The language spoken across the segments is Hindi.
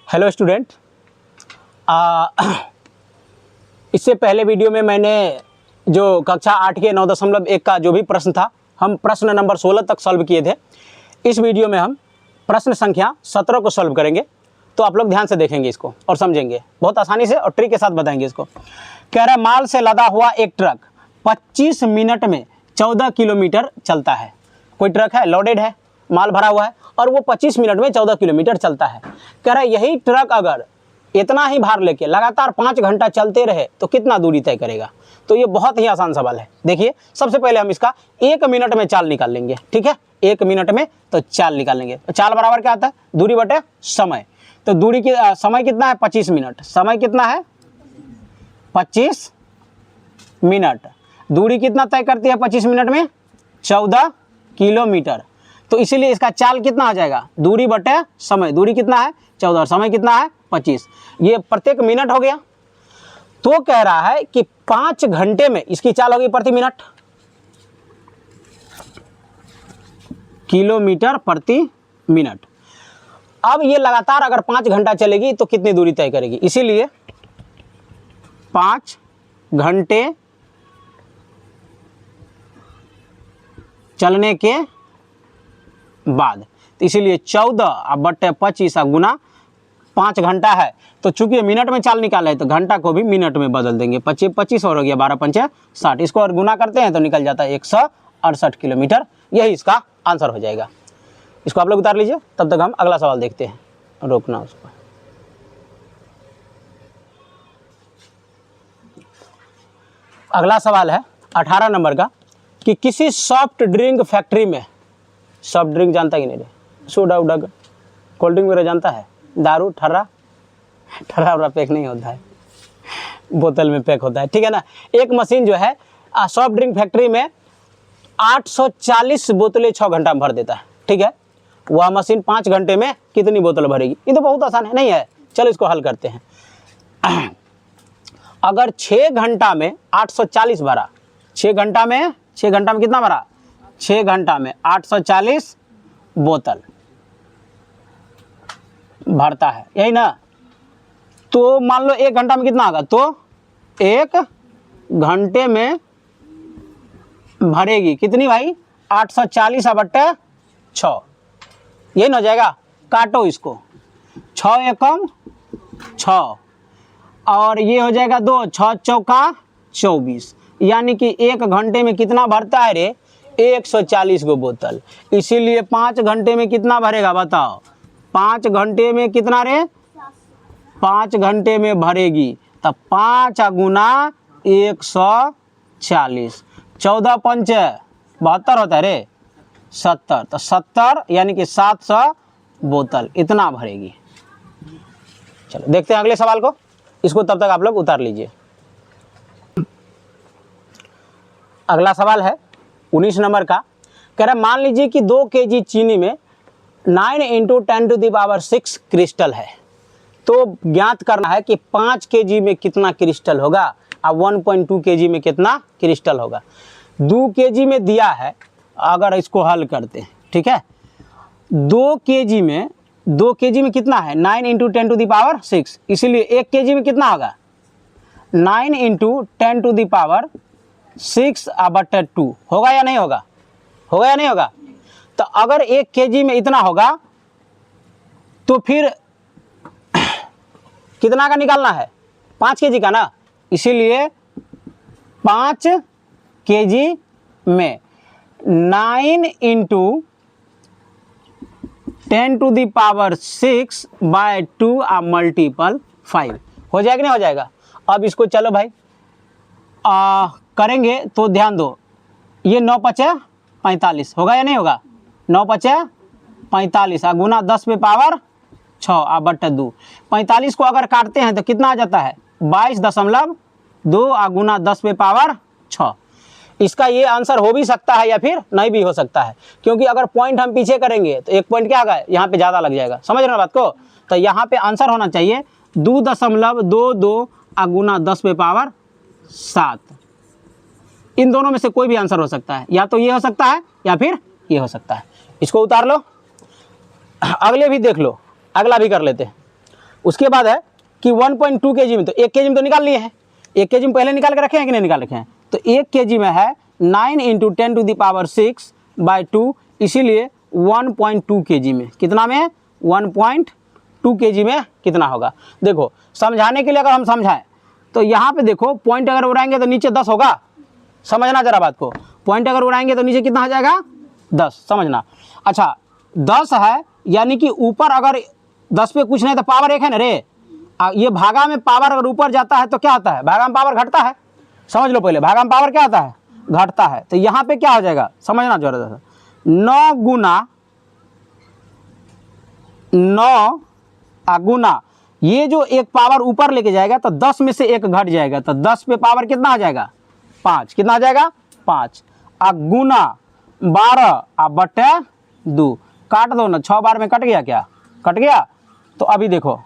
हेलो स्टूडेंट, इससे पहले वीडियो में मैंने जो कक्षा 8 के 9.1 का जो भी प्रश्न था, हम प्रश्न नंबर 16 तक सॉल्व किए थे। इस वीडियो में हम प्रश्न संख्या 17 को सॉल्व करेंगे। तो आप लोग ध्यान से देखेंगे इसको और समझेंगे बहुत आसानी से और ट्रिक के साथ बताएंगे इसको। कह रहा है माल से लदा हुआ एक ट्रक 25 मिनट में 14 किलोमीटर चलता है। कोई ट्रक है, लोडेड है, माल भरा हुआ है और वो 25 मिनट में 14 किलोमीटर चलता है। कह रहा है यही ट्रक अगर इतना ही भार लेके लगातार 5 घंटा चलते रहे तो कितना दूरी तय करेगा। तो ये बहुत ही आसान सवाल है। देखिए, सबसे पहले हम इसका 1 मिनट में चाल निकाल लेंगे। ठीक है, 1 मिनट में तो चाल निकाल लेंगे। तो चाल बराबर क्या आता है? दूरी बटे समय। तो दूरी की समय कितना है? 25 मिनट। समय कितना है? 25 मिनट। दूरी कितना तय करती है 25 मिनट में? 14 किलोमीटर। तो इसीलिए इसका चाल कितना आ जाएगा? दूरी बटे समय। दूरी कितना है? 14 और समय कितना है? 25। ये प्रत्येक मिनट हो गया। तो कह रहा है कि 5 घंटे में इसकी चाल होगी प्रति मिनट, किलोमीटर प्रति मिनट। अब ये लगातार अगर 5 घंटा चलेगी तो कितनी दूरी तय करेगी? इसीलिए 5 घंटे चलने के बाद, तो इसीलिए 14 बटे 25 गुना 5 घंटा है। तो चूंकि मिनट में चाल निकाला है तो घंटा को भी मिनट में बदल देंगे। 25 और हो गया 12 पंचे 60। इसको और गुना करते हैं तो निकल जाता है 168 किलोमीटर। यही इसका आंसर हो जाएगा। इसको आप लोग उतार लीजिए, तब तक हम अगला सवाल देखते हैं। रोकना उसको। अगला सवाल है 18 नंबर का कि किसी सॉफ्ट ड्रिंक फैक्ट्री में, सॉफ्ट ड्रिंक जानता कि नहीं रे? सोडा उडा, कोल्ड ड्रिंक वगैरह जानता है? दारू, ठर्रा वरा पैक नहीं होता है, बोतल में पैक होता है। ठीक है ना। एक मशीन जो है सॉफ्ट ड्रिंक फैक्ट्री में 840 बोतलें 6 घंटा में भर देता है। ठीक है, वह मशीन 5 घंटे में कितनी बोतल भरेगी? ये तो बहुत आसान है, नहीं है? चलो इसको हल करते हैं। अगर 6 घंटा में 840 भरा, 6 घंटा में कितना भरा? 6 घंटा में 840 बोतल भरता है, यही ना। तो मान लो 1 घंटा में कितना होगा? तो 1 घंटे में भरेगी कितनी भाई? 840 बट्टे 6, यही ना हो जाएगा। काटो इसको, 6 एकम 6 और ये हो जाएगा 2, 6 चौका 24, यानी कि 1 घंटे में कितना भरता है रे? 140 गो बोतल। इसीलिए 5 घंटे में कितना भरेगा बताओ? 5 घंटे में कितना रे? 5 घंटे में भरेगी। तब 5 गुना 140, 14 पंचे 72 होता है रे, 70। तो 70 यानी कि 700 बोतल इतना भरेगी। चलो देखते हैं अगले सवाल को। इसको तब तक आप लोग उतार लीजिए। अगला सवाल है 19 नंबर का। कह रहा है मान लीजिए कि 2 kg चीनी में 9 × 10⁶ क्रिस्टल है। तो ज्ञात करना है कि 5 kg में कितना क्रिस्टल होगा और 1.2 kg में कितना क्रिस्टल होगा। 2 kg में दिया है, अगर इसको हल करते हैं। ठीक है, 2 kg में कितना है? 9 × 10⁶। इसीलिए 1 kg में कितना होगा? 9 × 10⁶/2 होगा या नहीं होगा? होगा या नहीं होगा? तो अगर 1 kg में इतना होगा तो फिर कितना का निकालना है? 5 kg का ना। इसीलिए 5 kg में 9 × 10⁶/2 मल्टीपल 5 हो जाएगा नहीं हो जाएगा? अब इसको चलो भाई करेंगे तो ध्यान दो। ये 9 पचे 45 होगा या नहीं होगा? 9 पचे 45 गुना 10⁻6 बट्टे 2। 45 को अगर काटते हैं तो कितना आ जाता है? 22.2 गुना 10⁻6। इसका ये आंसर हो भी सकता है या फिर नहीं भी हो सकता है, क्योंकि अगर पॉइंट हम पीछे करेंगे तो 1 पॉइंट क्या होगा? यहाँ पे ज़्यादा लग जाएगा। समझ रहे हो बात को? तो यहाँ पे आंसर होना चाहिए 2.22 गुना 10⁻7। इन दोनों में से कोई भी आंसर हो सकता है, या तो ये हो सकता है या फिर ये हो सकता है। इसको उतार लो, अगले भी देख लो, अगला भी कर लेते हैं। उसके बाद है कि 1.2 kg में, तो 1 kg में तो निकाल लिए हैं, 1 kg में पहले निकाल के रखे हैं कि नहीं निकाल रखे हैं, तो 1 kg में है 9 × 10⁻⁶/2, इसीलिए 1.2 kg में, कितना में 1.2 kg में कितना होगा। देखो समझाने के लिए अगर हम समझाएं तो यहाँ पे देखो पॉइंट अगर उड़ाएंगे तो नीचे 10 होगा, समझना जरा बात को, पॉइंट अगर उड़ाएंगे तो नीचे कितना आ जाएगा 10, समझना। अच्छा 10 है, यानी कि ऊपर अगर 10 पे कुछ नहीं तो पावर 1 है ना रे, ये भागा में पावर अगर ऊपर जाता है तो क्या होता है, भागा में पावर घटता है, समझ लो पहले, भागा में पावर क्या होता है, घटता है। तो यहाँ पे क्या हो जाएगा समझना जरा, 9 गुना ये जो एक पावर ऊपर लेके जाएगा तो 10 में से 1 घट जाएगा, तो 10 पे पावर कितना आ जाएगा 5, कितना आ जाएगा 5, गुना 12/2, काट दो ना, 6 बार में कट गया, क्या कट गया। तो अभी देखो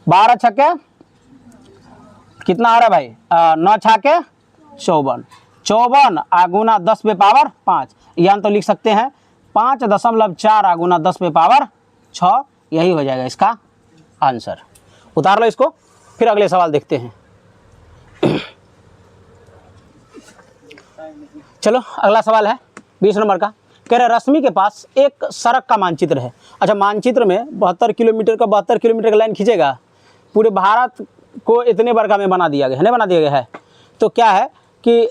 12 छक्के कितना आ रहा है भाई, 9 छक्के 54, 54 गुना 10 पे पावर 5, यानी तो लिख सकते हैं 5.4 गुना 10 पे पावर 6, यही हो जाएगा इसका आंसर। उतार लो इसको, फिर अगले सवाल देखते हैं। चलो अगला सवाल है 20 नंबर का, कह रहे रश्मि के पास एक सड़क का मानचित्र है। अच्छा मानचित्र में 72 किलोमीटर का 72 किलोमीटर का लाइन खींचेगा, पूरे भारत को इतने बड़का में बना दिया गया है, नहीं बना दिया गया है। तो क्या है कि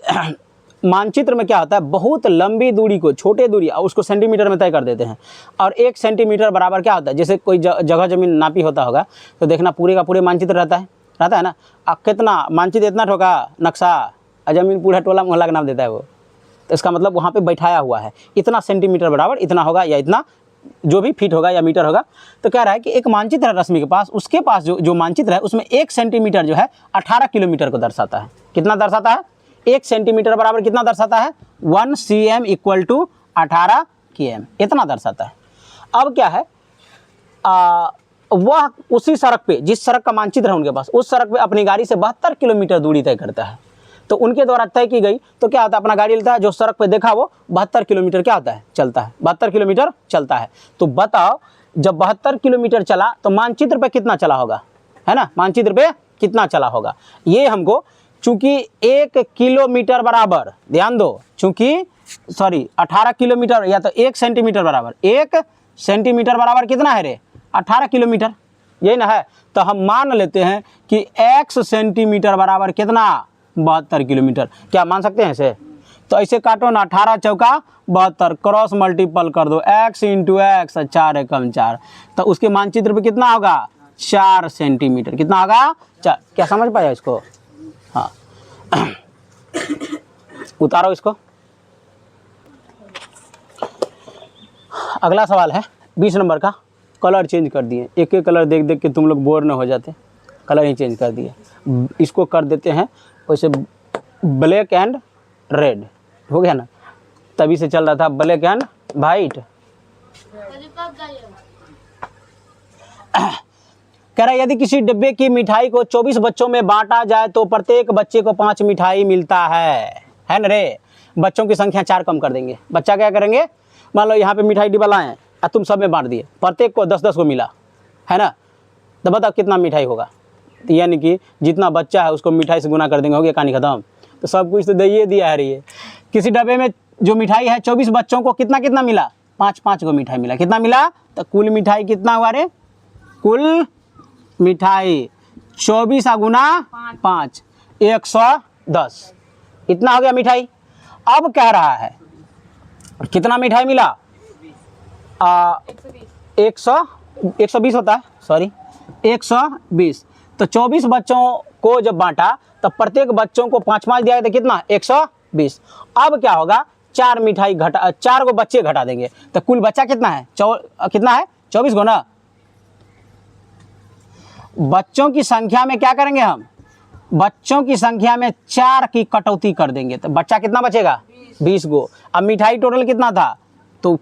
मानचित्र में क्या होता है, बहुत लंबी दूरी को, छोटे दूरी उसको सेंटीमीटर में तय कर देते हैं, और 1 सेंटीमीटर बराबर क्या होता है, जैसे कोई जगह जमीन नापी होता होगा तो देखना पूरे का पूरे मानचित्र रहता है ना। अब कितना मानचित्र इतना ठोका नक्शा, जमीन पूरा टोला मोहल्ला का नाम देता है वो, तो इसका मतलब वहाँ पे बैठाया हुआ है, इतना सेंटीमीटर बराबर इतना होगा, या इतना जो भी फीट होगा या मीटर होगा। तो कह रहा है कि एक मानचित्र है रश्मि के पास, उसके पास जो मानचित्र है उसमें 1 सेंटीमीटर जो है 18 किलोमीटर को दर्शाता है। कितना दर्शाता है, 1 सेंटीमीटर बराबर कितना दर्शाता है, 1 cm = 18 km, इतना दर्शाता है। अब क्या है, वह उसी सड़क पे, जिस सड़क का मानचित्र है उनके पास, उस सड़क पे अपनी गाड़ी से 72 किलोमीटर दूरी तय करता है। तो उनके द्वारा तय की गई, तो क्या होता है, अपना गाड़ी लेता है, जो सड़क पे देखा वो 72 किलोमीटर क्या होता है, चलता है, 72 किलोमीटर चलता है। तो बताओ जब 72 किलोमीटर चला तो मानचित्र पे कितना चला होगा, है ना, मानचित्र पे कितना चला होगा। ये हमको चूंकि 1 किलोमीटर बराबर, ध्यान दो, चूंकि 18 किलोमीटर या तो 1 सेंटीमीटर बराबर, 1 सेंटीमीटर बराबर कितना है रे, 18 किलोमीटर, यही ना है। तो हम मान लेते हैं कि x सेंटीमीटर बराबर कितना, 72 किलोमीटर, क्या मान सकते हैं इसे। तो ऐसे काटो ना, 18 चौका 72, क्रॉस मल्टीपल कर दो, x × x, 4 × 4, तो उसके मानचित्र पे कितना होगा, 4 सेंटीमीटर, कितना होगा 4। क्या समझ पाया इसको, हाँ। उतारो इसको। अगला सवाल है 20 नंबर का, कलर चेंज कर दिए, एक एक कलर देख देख के तुम लोग बोर न हो जाते, कलर ही चेंज कर दिए। इसको कर देते हैं वैसे ब्लैक एंड रेड, हो गया ना, तभी से चल रहा था ब्लैक एंड वाइट। कह रहा है यदि किसी डिब्बे की मिठाई को 24 बच्चों में बांटा जाए तो प्रत्येक बच्चे को 5 मिठाई मिलता है ना रे। बच्चों की संख्या 4 कम कर देंगे, बच्चा क्या करेंगे, मान लो यहाँ पे मिठाई डिब्बा लाए और तुम सब में बांट दिए, प्रत्येक को 10-10 को मिला, है ना, तो बताओ कितना मिठाई होगा। तो यानी कि जितना बच्चा है उसको मिठाई से गुना कर देंगे, हो गया कहानी खत्म। तो सब कुछ तो दे दिया है ये। किसी डब्बे में जो मिठाई है 24 बच्चों को कितना कितना मिला, 5-5 को मिठाई मिला, कितना मिला, तो कुल मिठाई कितना हुआ रे, कुल मिठाई 24 गुना 5, 110, इतना हो गया मिठाई। अब कह रहा है कितना मिठाई मिला, 120 होता है, सॉरी 120। तो 24 बच्चों को जब बांटा तो प्रत्येक बच्चों को 5-5 दिया गया, तो कितना 120। अब क्या होगा, 4 मिठाई घटा, 4 को बच्चे घटा देंगे, तो कुल बच्चा कितना है, कितना है 24 को ना। बच्चों की संख्या में क्या करेंगे हम, बच्चों की संख्या में 4 की कटौती कर देंगे, तो बच्चा कितना बचेगा 20 गो। अब मिठाई टोटल कितना था, तो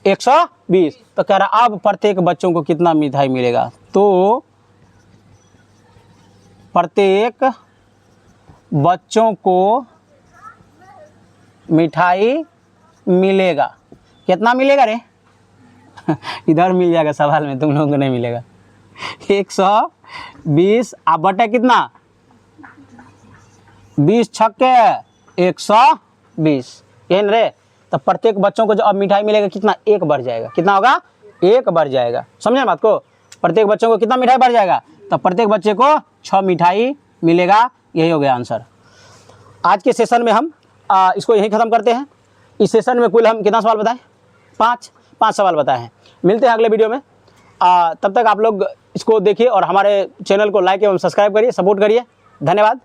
120। तो कह रहा अब प्रत्येक बच्चों को कितना मिठाई मिलेगा, तो प्रत्येक बच्चों को मिठाई मिलेगा, कितना मिलेगा रे इधर मिल जाएगा सवाल में, तुम लोगों को नहीं मिलेगा, 120 20 आप बटे कितना 20 छक्के 120 यही न रे। तो प्रत्येक बच्चों को जो अब मिठाई मिलेगा कितना 1 बढ़ जाएगा, कितना होगा 1 बढ़ जाएगा। समझे बात को, प्रत्येक बच्चों को कितना मिठाई बढ़ जाएगा, तो प्रत्येक बच्चे को 6 मिठाई मिलेगा। यही हो गया आंसर। आज के सेशन में हम इसको यहीं ख़त्म करते हैं। इस सेशन में कुल हम कितना सवाल बताएं, 5 सवाल बताए हैं। मिलते हैं अगले वीडियो में। तब तक आप लोग इसको देखिए और हमारे चैनल को लाइक एवं सब्सक्राइब करिए, सपोर्ट करिए। धन्यवाद।